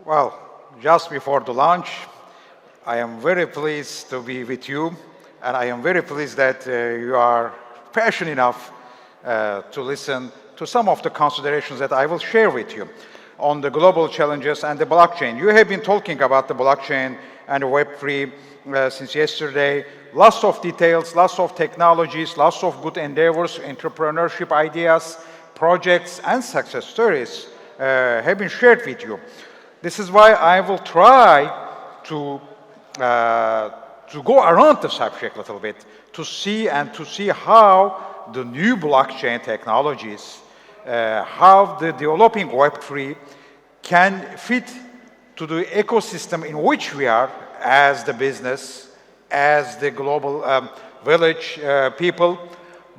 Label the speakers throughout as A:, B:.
A: Well, just before the launch, I am very pleased to be with you, and I am very pleased that you are passionate enough to listen to some of the considerations that I will share with you on the global challenges and the blockchain. You have been talking about the blockchain and the Web3 since yesterday. Lots of details, lots of technologies, lots of good endeavors, entrepreneurship ideas, projects, and success stories have been shared with you. This is why I will try to go around the subject a little bit, to see how the new blockchain technologies, how the developing Web3 can fit to the ecosystem in which we are as the business, as the global village people,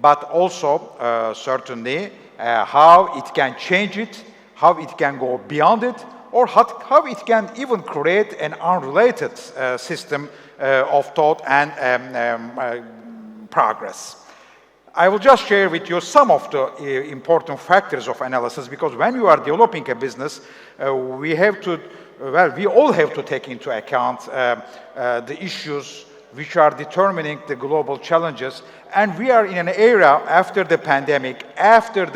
A: but also certainly how it can change it, how it can go beyond it, or how it can even create an unrelated system of thought and progress. I will just share with you some of the important factors of analysis, because when you are developing a business, we all have to take into account the issues which are determining the global challenges. And we are in an era after the pandemic, after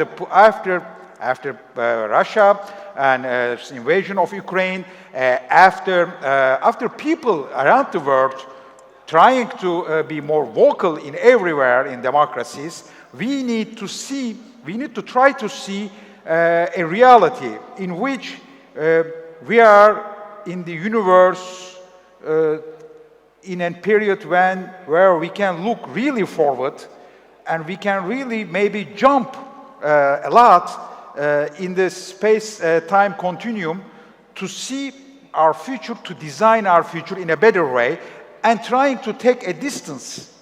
A: Russia and invasion of Ukraine, after people around the world trying to be more vocal in everywhere in democracies, we need to try to see a reality in which we are in the universe in a period where we can look really forward, and we can really maybe jump a lot in the space-time continuum to see our future, to design our future in a better way, and trying to take a distance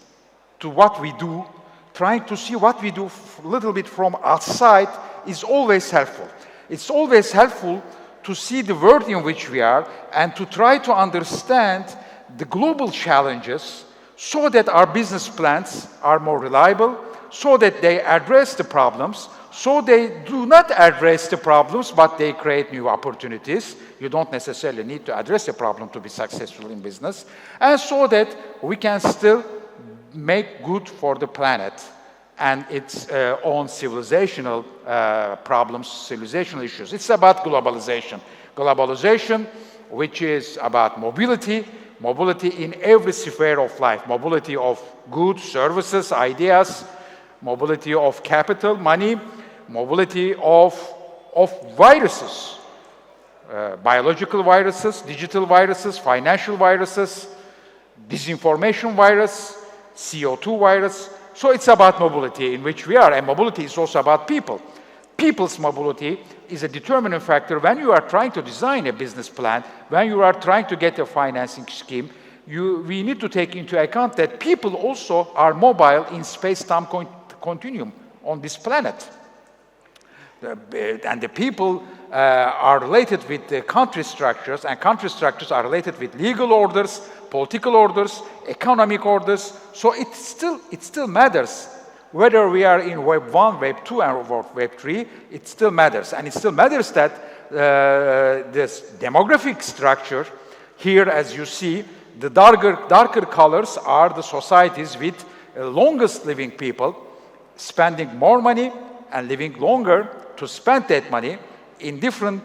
A: to what we do, trying to see what we do a little bit from outside is always helpful. It's always helpful to see the world in which we are and to try to understand the global challenges so that our business plans are more reliable, so that they address the problems, so they do not address the problems, but they create new opportunities. You don't necessarily need to address a problem to be successful in business. And so that we can still make good for the planet and its own civilizational problems, civilizational issues. It's about globalization. Globalization, which is about mobility in every sphere of life, mobility of goods, services, ideas, mobility of capital, money, mobility of viruses, biological viruses, digital viruses, financial viruses, disinformation virus, CO2 virus. So it's about mobility in which we are, and mobility is also about people. People's mobility is a determining factor when you are trying to design a business plan, when you are trying to get a financing scheme. We need to take into account that people also are mobile in space-time continuum on this planet. And the people are related with the country structures, and country structures are related with legal orders, political orders, economic orders. So it still matters whether we are in Web 1, Web 2, or Web 3. It still matters, and it still matters that this demographic structure here, as you see, the darker colors are the societies with longest living people, spending more money and living longer to spend that money in different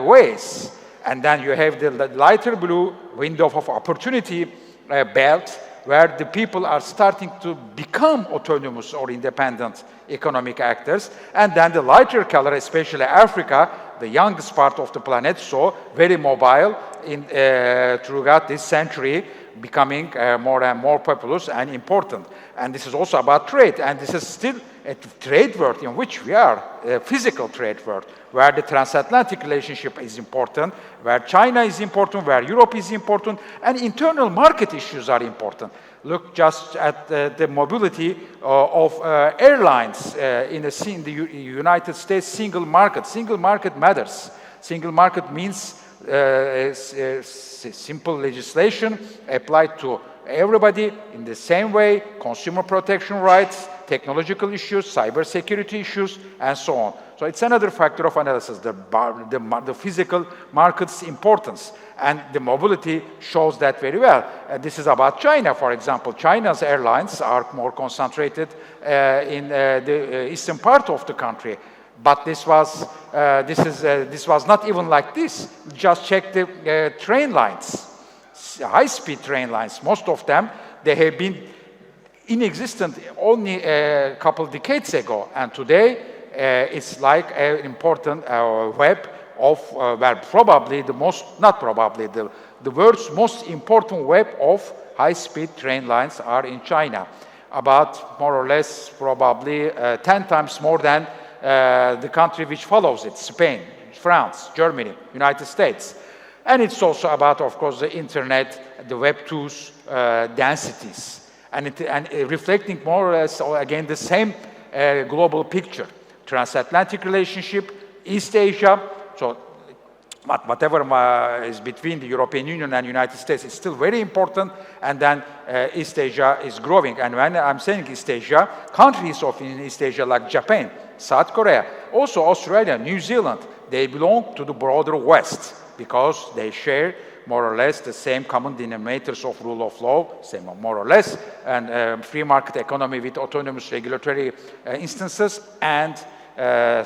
A: ways. And then you have the lighter blue window of opportunity belt, where the people are starting to become autonomous or independent economic actors. And then the lighter color, especially Africa, the youngest part of the planet, so very mobile throughout this century, becoming more and more populous and important. And this is also about trade, and this is still a trade world in which we are, a physical trade world, where the transatlantic relationship is important, where China is important, where Europe is important, and internal market issues are important. Look just at the mobility of airlines in the United States. Single market matters. Single market means simple legislation applied to everybody in the same way, consumer protection rights, technological issues, cybersecurity issues, and so on. So it's another factor of analysis, the physical market's importance. And the mobility shows that very well. This is about China, for example. China's airlines are more concentrated in the eastern part of the country. But this was not even like this. Just check the train lines, high-speed train lines. Most of them, they have been inexistent only a couple decades ago. And today, it's like an important web of, well, probably the most, not probably, the world's most important web of high-speed train lines are in China. About more or less, probably 10 times more than the country which follows it, Spain, France, Germany, United States. And it's also about, of course, the internet, the Web 2's densities, and reflecting more or less, again, the same global picture. Transatlantic relationship, East Asia, so whatever is between the European Union and United States is still very important, and then East Asia is growing. And when I'm saying East Asia, countries of East Asia like Japan, South Korea, also Australia, New Zealand, they belong to the broader West because they share more or less the same common denominators of rule of law, same more or less, and free market economy with autonomous regulatory instances and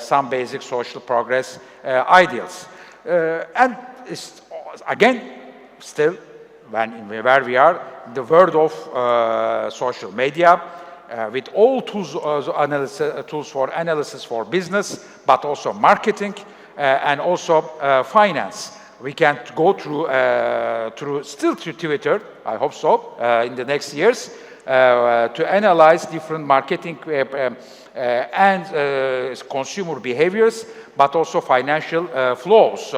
A: some basic social progress ideals. And it's, again, still, where we are, the world of social media, with all tools, tools for analysis for business, but also marketing and also finance. We can go through still through Twitter, I hope so, in the next years, to analyze different marketing and consumer behaviors, but also financial flows.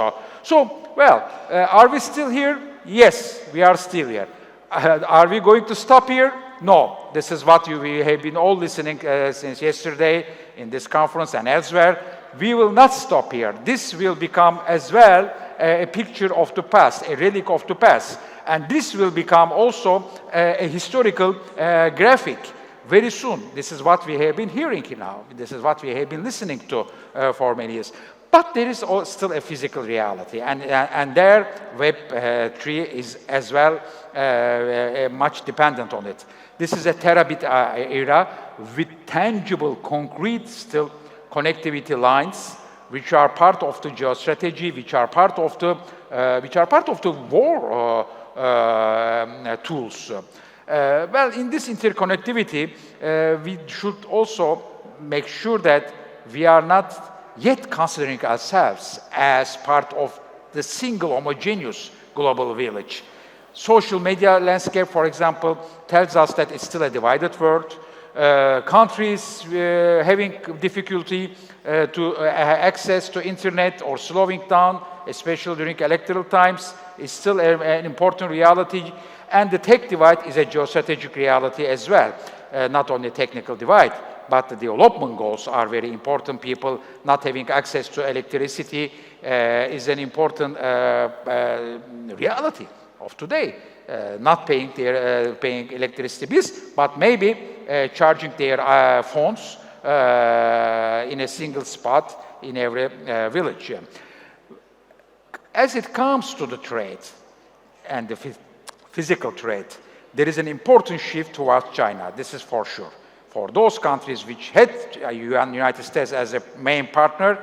A: Well, are we still here? Yes, we are still here. Are we going to stop here? No. This is what we have been all listening since yesterday in this conference and elsewhere. We will not stop here. This will become as well a picture of the past, a relic of the past. And this will become also a historical graphic very soon. This is what we have been hearing now. This is what we have been listening to for many years. But there is still a physical reality. And there, Web3 is as well much dependent on it. This is a terabit era with tangible, concrete still connectivity lines, which are part of the geostrategy, which are part of the war tools. Well, in this interconnectivity, we should also make sure that we are not yet considering ourselves as part of the single homogeneous global village. Social media landscape, for example, tells us that it's still a divided world. Countries having difficulty to access to internet or slowing down, especially during electoral times, is still an important reality. And the tech divide is a geostrategic reality as well, not only technical divide, but the development goals are very important. People not having access to electricity is an important reality of today. Not paying their paying electricity bills, but maybe charging their phones in a single spot in every village. As it comes to the trade and the physical trade, there is an important shift towards China. This is for sure. For those countries which had the United States as a main partner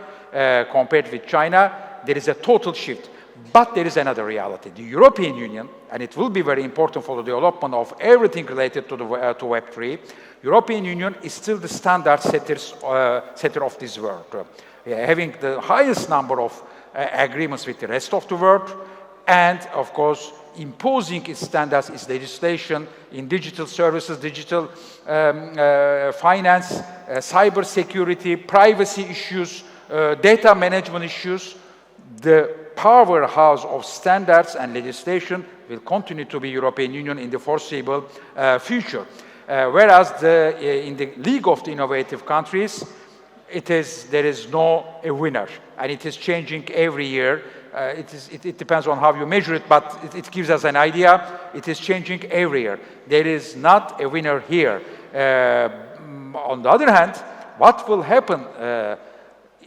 A: compared with China, there is a total shift. But there is another reality. The European Union, and it will be very important for the development of everything related to Web3, European Union is still the standard setter of this world, having the highest number of agreements with the rest of the world, and of course imposing its standards, its legislation in digital services, digital finance, cyber security, privacy issues, data management issues. The powerhouse of standards and legislation will continue to be European Union in the foreseeable future. Whereas in the League of the Innovative Countries, there is no a winner, and it is changing every year. It depends on how you measure it, but it gives us an idea. It is changing every year. There is not a winner here. on the other hand, what will happen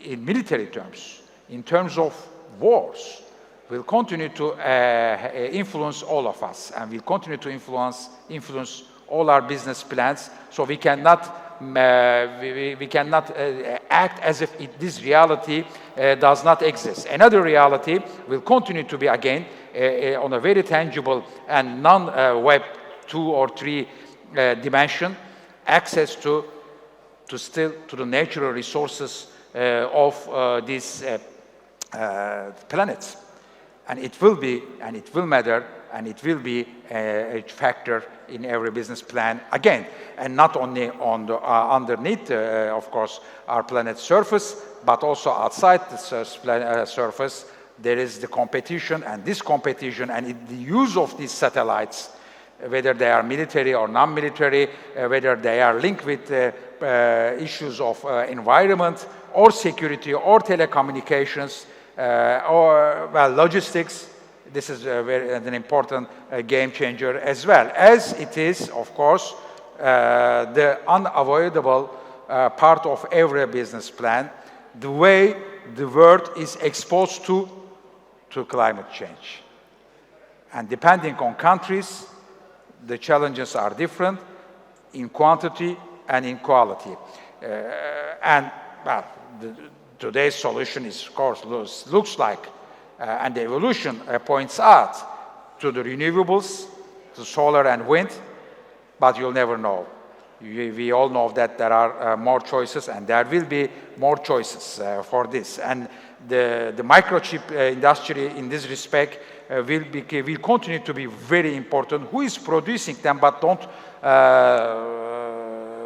A: in military terms, in terms of wars, will continue to influence all of us, and will continue to influence all our business plans. So we cannot we cannot act as if this reality does not exist. Another reality will continue to be, again, on a very tangible and non-Web 2 or 3 dimension, access to the natural resources of these planets. And it will be, and it will matter, and it will be a factor in every business plan, again, and not only on the underneath, of course, our planet's surface, but also outside the surface. There is the competition, and this competition and the use of these satellites, whether they are military or non-military, whether they are linked with issues of environment or security or telecommunications or, well, logistics. This is an important game changer, as well as it is, of course, the unavoidable part of every business plan, the way the world is exposed to climate change. And depending on countries, the challenges are different in quantity and in quality. And well, today's solution is, of course, looks like, and the evolution points out to the renewables, to solar and wind, but you'll never know. We all know that there are more choices, and there will be more choices for this. And the microchip industry, in this respect, will continue to be very important. Who is producing them? But don't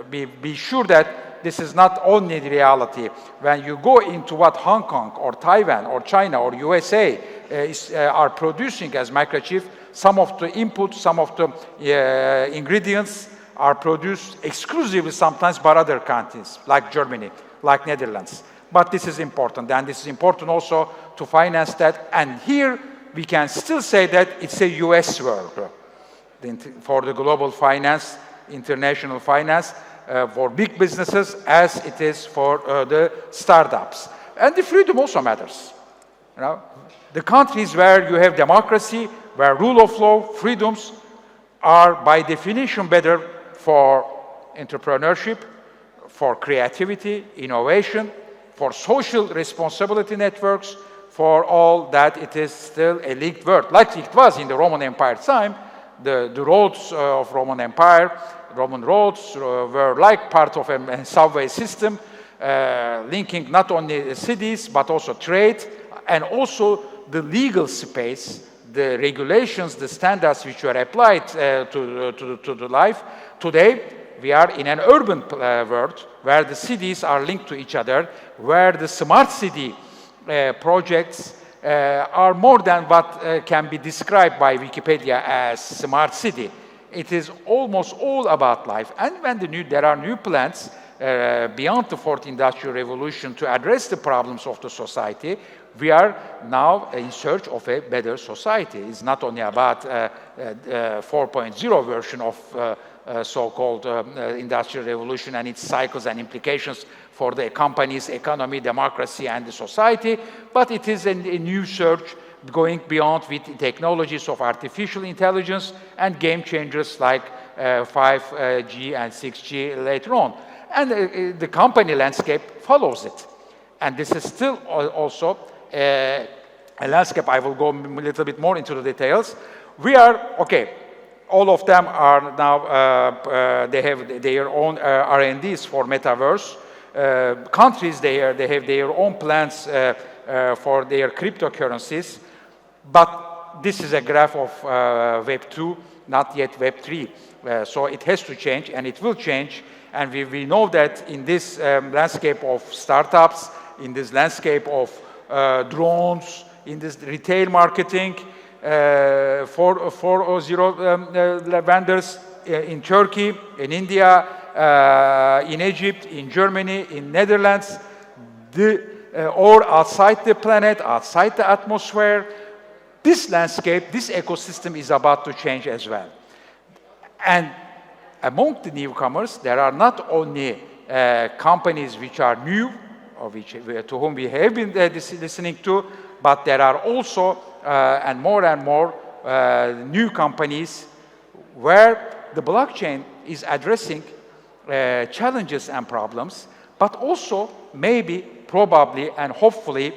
A: be sure that this is not only the reality. When you go into what Hong Kong or Taiwan or China or USA are producing as microchip, some of the inputs, some of the ingredients are produced exclusively sometimes by other countries, like Germany, like Netherlands. But this is important, and this is important also to finance that. And here we can still say that it's a US world for the global finance, international finance, for big businesses as it is for the startups. And the freedom also matters. You know, the countries where you have democracy, where rule of law, freedoms are by definition better for entrepreneurship, for creativity, innovation, for social responsibility networks, for all that. It is still a leagued world, like it was in the Roman Empire time. The roads of Roman Empire, Roman roads were like part of a subway system, linking not only cities, but also trade, and also the legal space, the regulations, the standards which were applied to the life. Today, we are in an urban world where the cities are linked to each other, where the smart city projects are more than what can be described by Wikipedia as smart city. It is almost all about life. And when there are new plans beyond the fourth industrial revolution to address the problems of the society, we are now in search of a better society. It's not only about 4.0 version of so-called industrial revolution and its cycles and implications for the company's economy, democracy, and the society, but it is a new search going beyond with technologies of artificial intelligence and game changers like 5G and 6G later on. And the company landscape follows it. And this is still also a landscape. I will go a little bit more into the details. We are, okay, all of them are now, they have their own R&Ds for metaverse. Countries, they have their own plans for their cryptocurrencies. But this is a graph of Web 2, not yet Web 3. So it has to change, and it will change. And we know that in this landscape of startups, in this landscape of drones, in this retail marketing, 4.0 vendors in Turkey, in India, in Egypt, in Germany, in Netherlands, or outside the planet, outside the atmosphere. This landscape, this ecosystem is about to change as well. And among the newcomers, there are not only companies which are new, or to whom we have been listening to, but there are also and more new companies where the blockchain is addressing challenges and problems, but also maybe, probably, and hopefully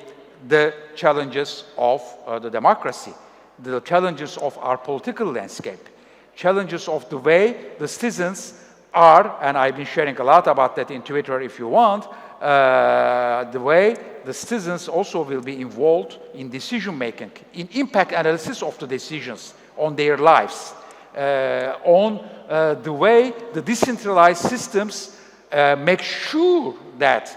A: the challenges of the democracy, the challenges of our political landscape, challenges of the way the citizens are, and I've been sharing a lot about that in Twitter if you want, the way the citizens also will be involved in decision-making, in impact analysis of the decisions on their lives, on the way the decentralized systems make sure that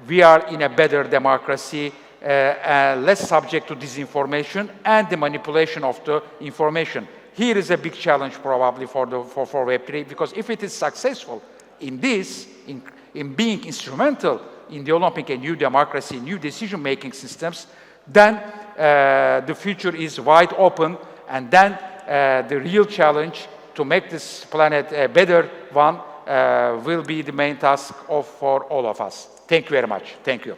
A: we are in a better democracy, less subject to disinformation and the manipulation of the information. Here is a big challenge probably for Web3, because if it is successful in this, in being instrumental in developing a new democracy, new decision-making systems, then the future is wide open, and then the real challenge to make this planet a better one will be the main task for all of us. Thank you very much. Thank you.